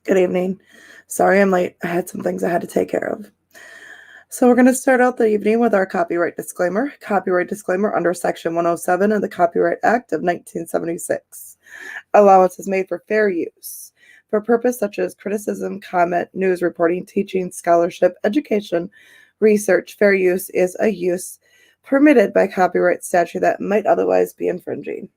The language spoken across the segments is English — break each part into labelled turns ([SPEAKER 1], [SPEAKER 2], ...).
[SPEAKER 1] Good evening. Sorry I'm late. I had some things I had to take care of. So we're going to start out the evening with our copyright disclaimer. Copyright disclaimer under Section 107 of the Copyright Act of 1976. Allowance is made for fair use. For purposes such as criticism, comment, news reporting, teaching, scholarship, education, research, fair use is a use permitted by copyright statute that might otherwise be infringing.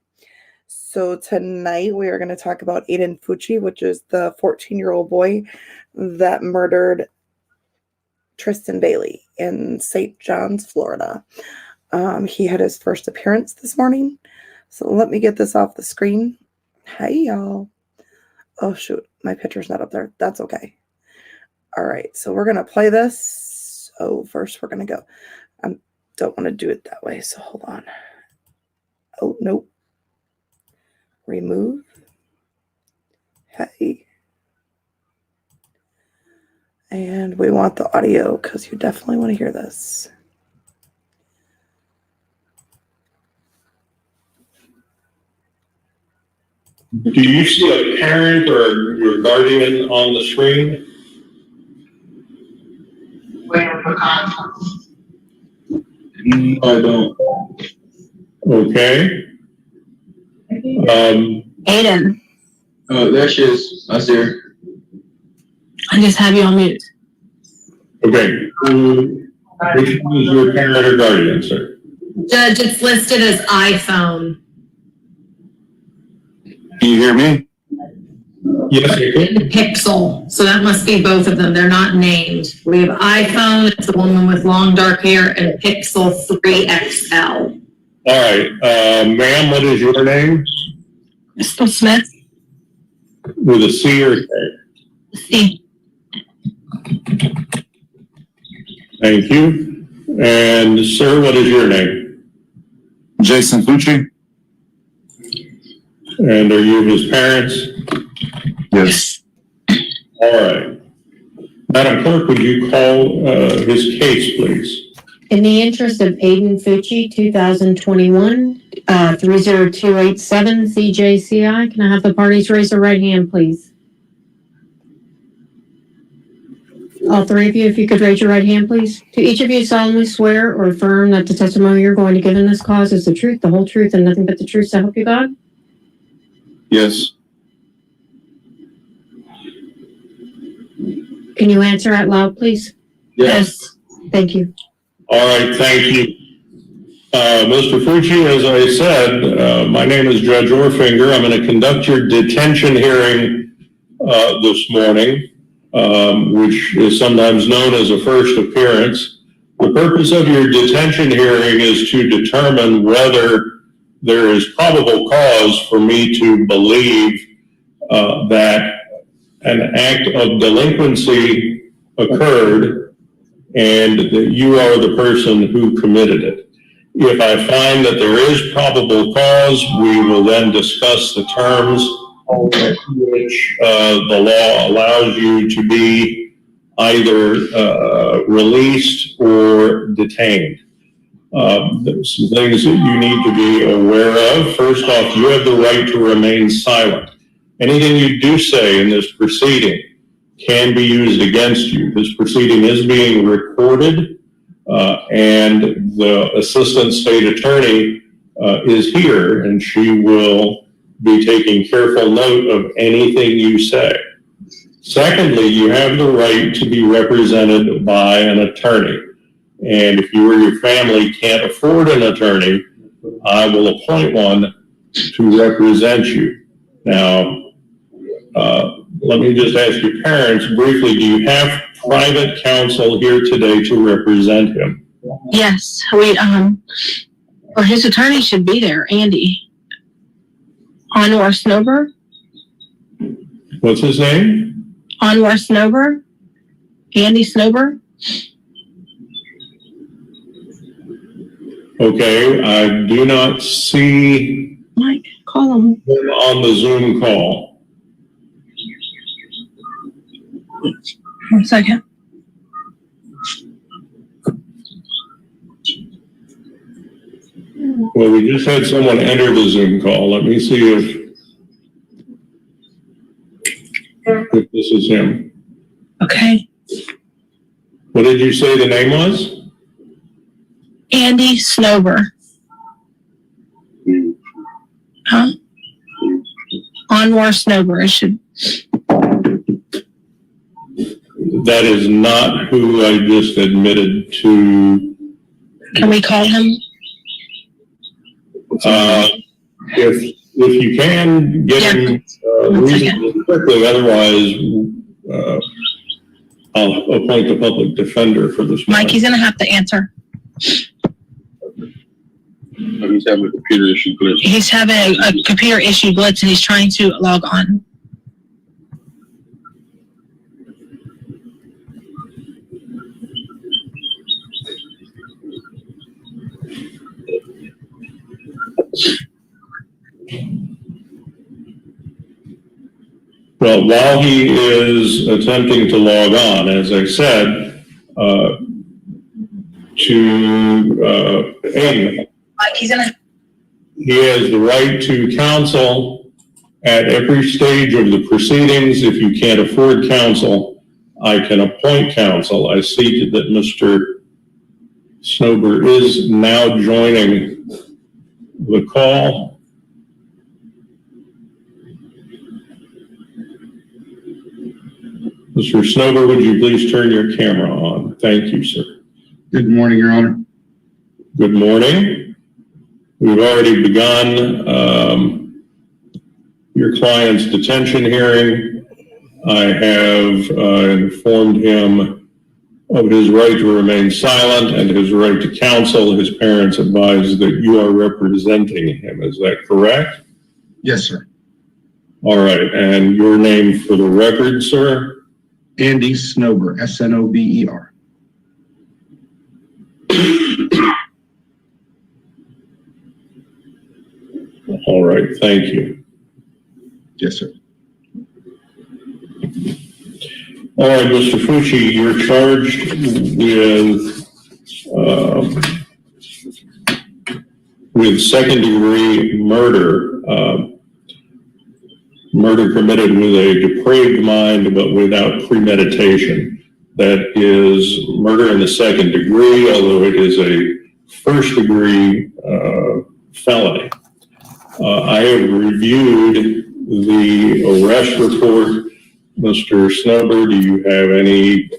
[SPEAKER 1] So tonight we are going to talk about Aiden Fucci, which is the 14-year-old boy that murdered Tristyn Bailey in St. John's, Florida. He had his first appearance this morning. So let me get this off the screen. Hey, y'all. Oh, shoot. My picture's not up there. That's okay. All right. So we're going to play this. Oh, first we're going to go. I don't want to do it that way. So hold on. Oh, nope. Remove. Hey. And we want the audio because you definitely want to hear this.
[SPEAKER 2] Do you see a parent or your guardian on the screen?
[SPEAKER 3] Waiting for counsel.
[SPEAKER 2] I don't. Okay.
[SPEAKER 4] Aiden.
[SPEAKER 5] Oh, there she is. I see her.
[SPEAKER 4] I just have you on mute.
[SPEAKER 2] Okay. Which one is your parent or guardian, sir?
[SPEAKER 4] Judge, it's listed as iPhone.
[SPEAKER 5] Can you hear me?
[SPEAKER 2] Yes, I can.
[SPEAKER 4] And Pixel. So that must be both of them. They're not named. We have iPhone, it's the woman with long dark hair, and Pixel 3XL.
[SPEAKER 2] All right. Ma'am, what is your name?
[SPEAKER 4] Crystal Smith.
[SPEAKER 2] With a C or K?
[SPEAKER 4] C.
[SPEAKER 2] Thank you. And sir, what is your name?
[SPEAKER 5] Jason Fucci?
[SPEAKER 2] And are you his parents?
[SPEAKER 5] Yes.
[SPEAKER 2] All right. Madam Clerk, would you call his case, please?
[SPEAKER 6] In the interest of Aiden Fucci, 2021, 30287 CJCI, can I have the parties raise their right hand, please? All three of you, if you could raise your right hand, please. Do each of you solemnly swear or affirm that the testimony you're going to give in this cause is the truth, the whole truth, and nothing but the truth, so help you God?
[SPEAKER 5] Yes.
[SPEAKER 6] Can you answer out loud, please?
[SPEAKER 5] Yes.
[SPEAKER 6] Thank you.
[SPEAKER 2] All right, thank you. Mr. Fucci, as I said, my name is Judge Orfinger. I'm going to conduct your detention hearing this morning, which is sometimes known as a first appearance. The purpose of your detention hearing is to determine whether there is probable cause for me to believe that an act of delinquency occurred and that you are the person who committed it. If I find that there is probable cause, we will then discuss the terms under which the law allows you to be either released or detained. There's some things that you need to be aware of. First off, you have the right to remain silent. Anything you do say in this proceeding can be used against you. This proceeding is being recorded, and the assistant state attorney is here, and she will be taking careful note of anything you say. Secondly, you have the right to be represented by an attorney. And if you or your family can't afford an attorney, I will appoint one to represent you. Now, let me just ask your parents briefly, do you have private counsel here today to represent him?
[SPEAKER 4] Yes, or his attorney should be there, Andy. Anwar Snober.
[SPEAKER 2] What's his name?
[SPEAKER 4] Anwar Snober. Andy Snober.
[SPEAKER 2] Okay, I do not see
[SPEAKER 4] Mike, call him.
[SPEAKER 2] him on the Zoom call.
[SPEAKER 4] 1 second.
[SPEAKER 2] Well, we just had someone enter the Zoom call. Let me see if if this is him.
[SPEAKER 7] Okay.
[SPEAKER 2] What did you say the name was?
[SPEAKER 7] Andy Snober. Huh? Anwar Snober. It should.
[SPEAKER 2] That is not who I just admitted to.
[SPEAKER 7] Can we call him?
[SPEAKER 2] If you can get him reasonably quickly, otherwise I'll appoint the public defender for this.
[SPEAKER 7] Mike, he's gonna have to answer.
[SPEAKER 5] He's having a computer issue glitch.
[SPEAKER 7] He's having a computer issue glitch and he's trying to log on.
[SPEAKER 2] Well, while he is attempting to log on, as I said, to Aiden,
[SPEAKER 7] Mike, he's gonna.
[SPEAKER 2] he has the right to counsel at every stage of the proceedings. If you can't afford counsel, I can appoint counsel. I see that Mr. Snober is now joining the call. Mr. Snober, would you please turn your camera on? Thank you, sir.
[SPEAKER 5] Good morning, Your Honor.
[SPEAKER 2] Good morning. We've already begun your client's detention hearing. I have informed him of his right to remain silent and his right to counsel. His parents advise that you are representing him. Is that correct?
[SPEAKER 5] Yes, sir.
[SPEAKER 2] All right. And your name for the record, sir?
[SPEAKER 5] Andy Snober, S-N-O-B-E-R.
[SPEAKER 2] All right. Thank you.
[SPEAKER 5] Yes, sir.
[SPEAKER 2] All right, Mr. Fucci, you're charged with second-degree murder, murder committed with a depraved mind but without premeditation. That is murder in the second degree, although it is a first-degree felony. I have reviewed the arrest report. Mr. Snober, do you have any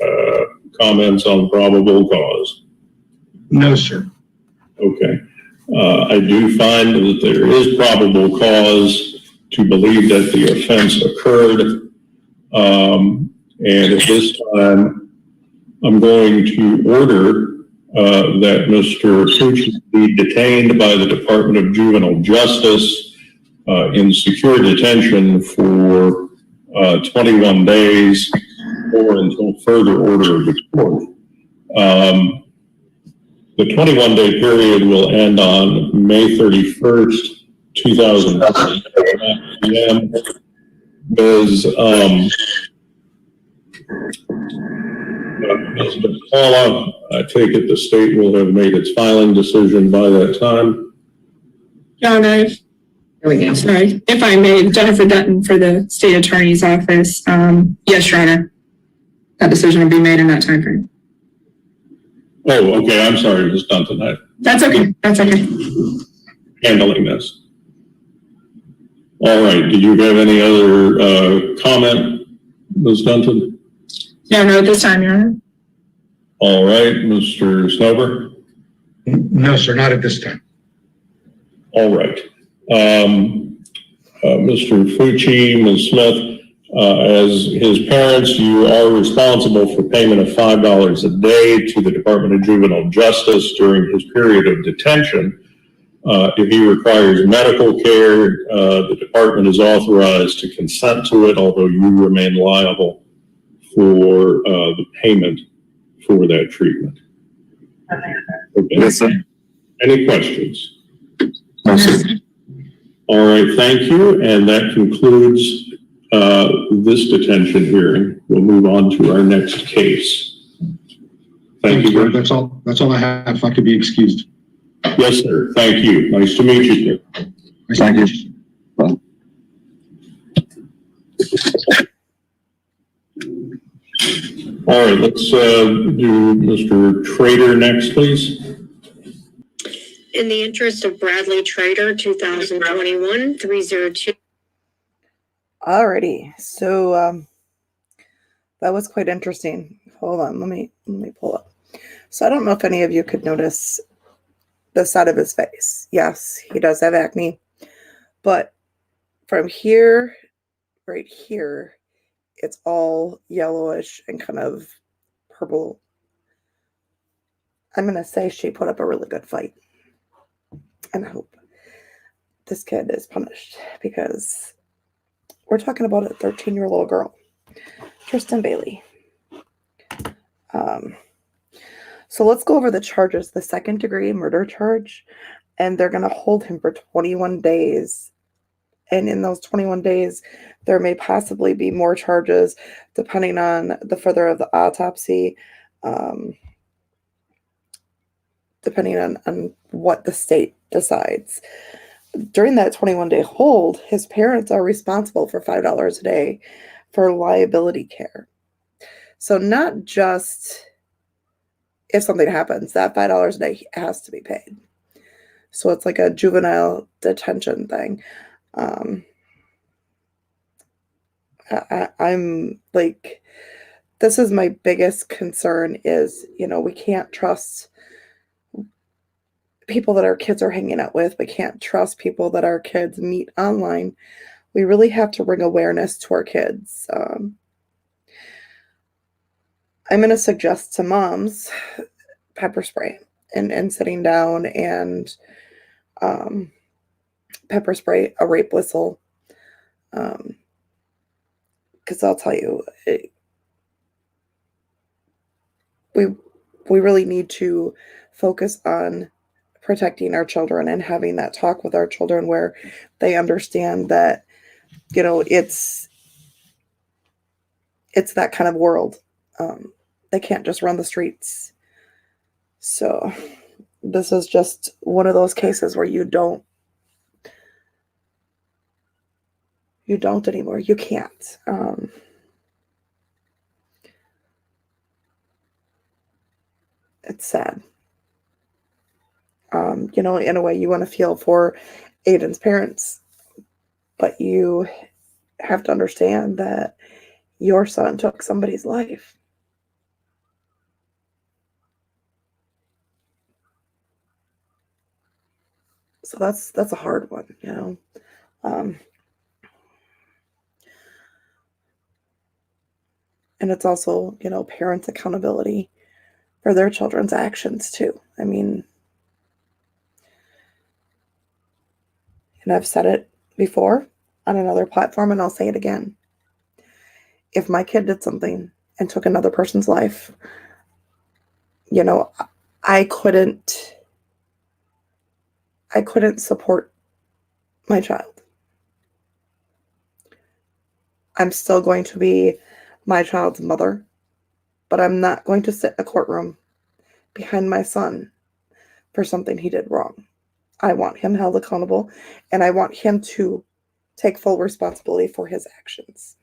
[SPEAKER 2] comments on probable cause?
[SPEAKER 5] No, sir.
[SPEAKER 2] Okay. I do find that there is probable cause to believe that the offense occurred. And at this time, I'm going to order that Mr. Fucci be detained by the Department of Juvenile Justice in secure detention for 21 days or until further order of the court. The 21-day period will end on May 31st, 2020. Ms. McCullough, I take it the state will have made its filing decision by that time.
[SPEAKER 8] Your Honor, sorry, if I may, Jennifer Dutton for the State Attorney's Office. Yes, Your Honor. That decision will be made in that time frame.
[SPEAKER 2] Oh, okay. I'm sorry, Ms. Dunton.
[SPEAKER 8] That's okay. That's okay.
[SPEAKER 2] Handling this. All right. Did you have any other comment, Ms. Dunton?
[SPEAKER 8] No, at this time, Your Honor.
[SPEAKER 2] All right. Mr. Snober?
[SPEAKER 5] No, sir, not at this time.
[SPEAKER 2] All right. Mr. Fucci, Ms. Smith, as his parents, you are responsible for payment of $5 a day to the Department of Juvenile Justice during his period of detention. If he requires medical care, the department is authorized to consent to it, although you remain liable for the payment for that treatment. Okay.
[SPEAKER 5] Yes, sir.
[SPEAKER 2] Any questions?
[SPEAKER 5] No, sir.
[SPEAKER 2] All right, thank you. And that concludes this detention hearing. We'll move on to our next case. Thank you.
[SPEAKER 5] Sir. That's all I have. If I could be excused.
[SPEAKER 2] Yes, sir. Thank you. Nice to meet you, sir.
[SPEAKER 5] Thank you.
[SPEAKER 2] All right, let's do Mr. Trader next, please.
[SPEAKER 9] In the interest of Bradley Trader, 2021-302.
[SPEAKER 1] Alrighty, so that was quite interesting. Hold on, let me pull up. So I don't know if any of you could notice the side of his face. Yes, he does have acne, but from here, right here, it's all yellowish and kind of purple. I'm gonna say she put up a really good fight, and I hope this kid is punished because we're talking about a 13-year-old girl, Tristyn Bailey. So let's go over the charges. The second-degree murder charge, and they're going to hold him for 21 days. And in those 21 days, there may possibly be more charges depending on the further of the autopsy, depending on what the state decides. During that 21-day hold, his parents are responsible for $5 a day for liability care. So not just if something happens, that $5 a day has to be paid. So it's like a juvenile detention thing. I'm like, this is my biggest concern is, we can't trust people that our kids are hanging out with. We can't trust people that our kids meet online. We really have to bring awareness to our kids. I'm going to suggest to moms pepper spray and sitting down and pepper spray a rape whistle. Because I'll tell you, we really need to focus on protecting our children and having that talk with our children where they understand that, it's that kind of world. They can't just run the streets. So this is just one of those cases where you don't anymore. You can't. It's sad. In a way you want to feel for Aiden's parents, but you have to understand that your son took somebody's life. So that's a hard one, and it's also, parents' accountability for their children's actions too. I mean, and I've said it before on another platform, and I'll say it again. If my kid did something and took another person's life, I couldn't support my child. I'm still going to be my child's mother, but I'm not going to sit in a courtroom behind my son for something he did wrong. I want him held accountable, and I want him to take full responsibility for his actions.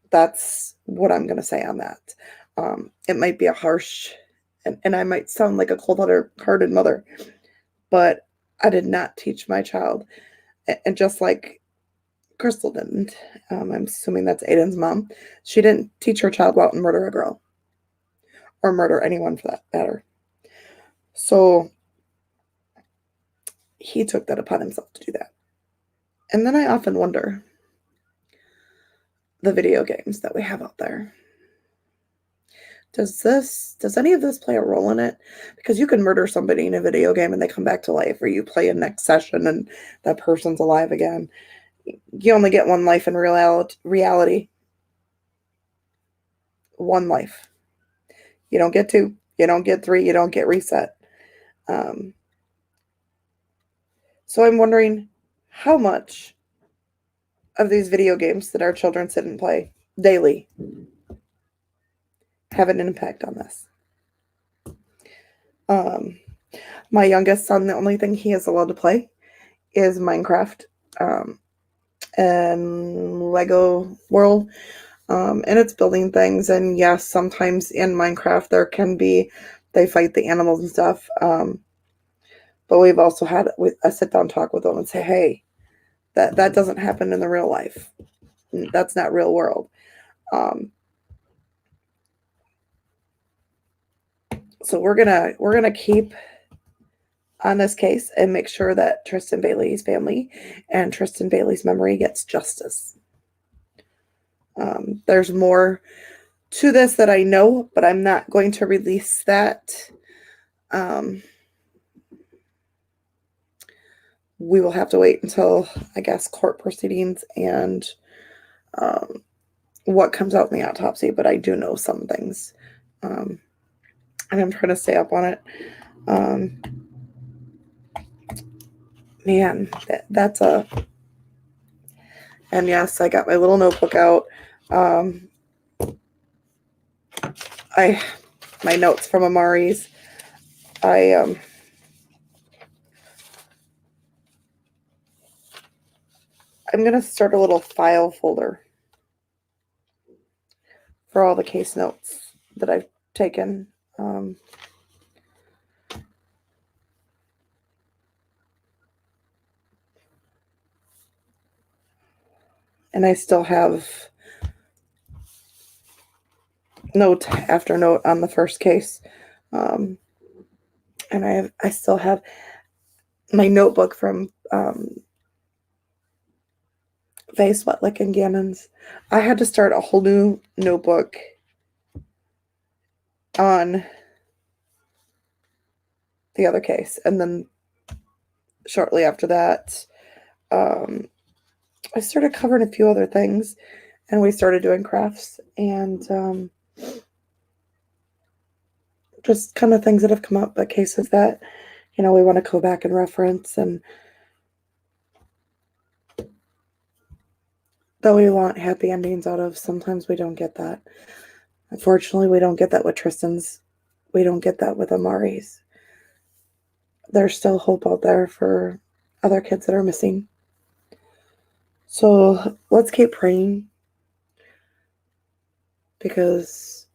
[SPEAKER 1] That's what I'm going to say on that. It might be a harsh, and I might sound like a cold-hearted mother, but I did not teach my child. And just like Crystal didn't, I'm assuming that's Aiden's mom, she didn't teach her child to go out and murder a girl. Or murder anyone for that matter. So he took that upon himself to do that. And then I often wonder, the video games that we have out there, does any of this play a role in it? Because you can murder somebody in a video game and they come back to life, or you play a next session and that person's alive again. You only get one life in reality. One life. You don't get two. You don't get three. You don't get reset. So I'm wondering how much of these video games that our children sit and play daily have an impact on this. My youngest son, the only thing he is allowed to play is Minecraft and Lego World. And it's building things. And yes, sometimes in Minecraft they fight the animals and stuff. But we've also had a sit down talk with them and say, hey, that doesn't happen in the real life. That's not real world. So we're gonna keep on this case and make sure that Tristyn Bailey's family and Tristyn Bailey's memory gets justice. There's more to this that I know, but I'm not going to release that. We will have to wait until, I guess, court proceedings and what comes out in the autopsy, but I do know some things. And I'm trying to stay up on it. Man, that's a... And yes, I got my little notebook out. My notes from Amari's. I'm going to start a little file folder for all the case notes that I've taken. And I still have note after note on the first case. And I still have my notebook from Faye Sweatlick and Gannon's. I had to start a whole new notebook on the other case. And then shortly after that, I started covering a few other things, and we started doing crafts and just kind of things that have come up, but cases that, we want to go back and reference, and that we want happy endings out of. Sometimes we don't get that. Unfortunately, we don't get that with Tristyn's. We don't get that with Amari's. There's still hope out there for other kids that are missing. So let's keep praying, because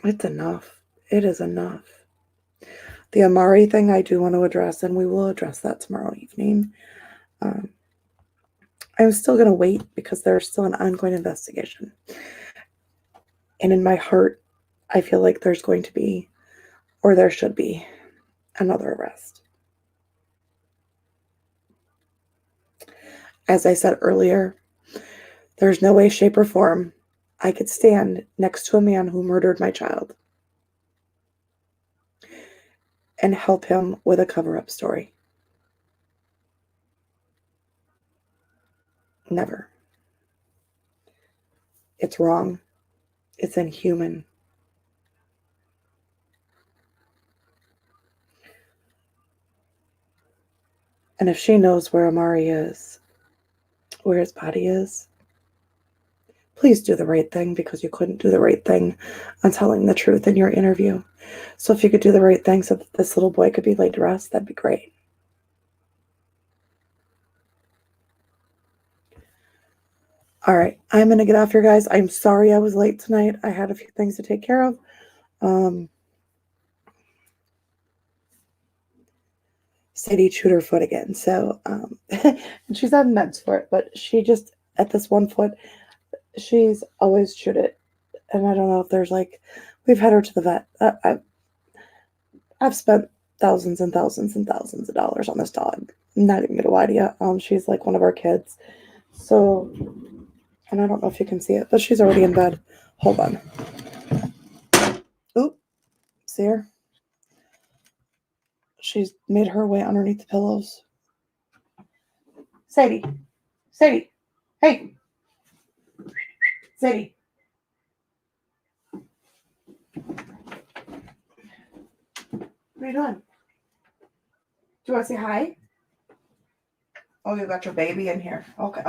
[SPEAKER 1] it's enough. It is enough. The Amari thing I do want to address, and we will address that tomorrow evening. I'm still going to wait because there's still an ongoing investigation. And in my heart, I feel like there's going to be, or there should be, another arrest. As I said earlier, there's no way, shape, or form I could stand next to a man who murdered my child and help him with a cover-up story. Never. It's wrong. It's inhuman. And if she knows where Amari is, where his body is, please do the right thing, because you couldn't do the right thing on telling the truth in your interview. So if you could do the right thing so that this little boy could be laid to rest, that'd be great. All right, I'm going to get off here, guys. I'm sorry I was late tonight. I had a few things to take care of. Sadie chewed her foot again. So, and she's on meds for it, but she just, at this one foot, she's always chewed it. And I don't know if there's we've had her to the vet. I've spent thousands and thousands and thousands of dollars on this dog. I'm not even going to lie to you. She's like one of our kids. So, and I don't know if you can see it, but she's already in bed. Hold on. Oop. See her? She's made her way underneath the pillows. Sadie. Sadie. Hey. Sadie. What are you doing? Do you want to say hi? Oh, you got your baby in here. Okay.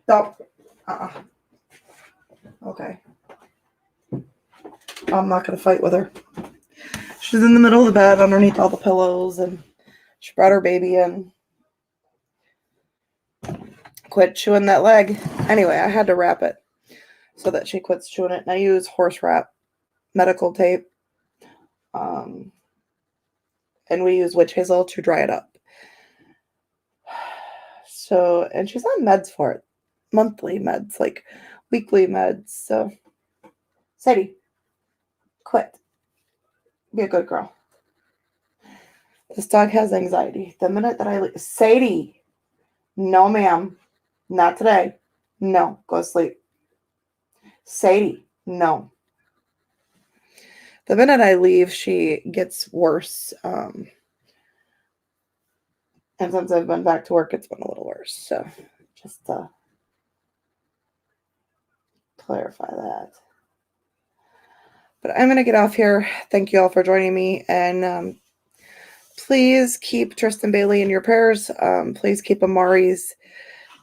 [SPEAKER 1] Stop. Okay. I'm not going to fight with her. She's in the middle of the bed underneath all the pillows, and she brought her baby in. Of quit chewing that leg. Anyway, I had to wrap it so that she quits chewing it. And I use horse wrap, medical tape, and we use witch hazel to dry it up. So, and she's on meds for it, monthly meds, like weekly meds. So, Sadie, quit. Be a good girl. This dog has anxiety. The minute that I leave, Sadie, no, ma'am, not today. No, go to sleep. Sadie, no. The minute I leave, she gets worse. And since I've been back to work, it's been a little worse. So just clarify that. But I'm going to get off here. Thank you all for joining me. And please keep Tristyn Bailey in your prayers. Please keep Amari's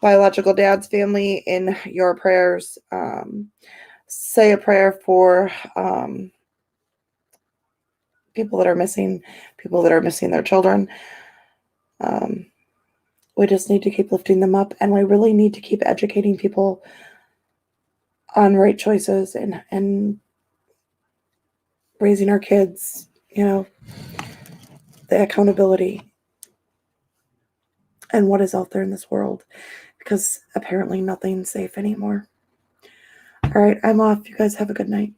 [SPEAKER 1] biological dad's family in your prayers. Say a prayer for people that are missing their children. We just need to keep lifting them up, and we really need to keep educating people on right choices and raising our kids, the accountability and what is out there in this world, because apparently nothing's safe anymore. All right, I'm off. You guys have a good night.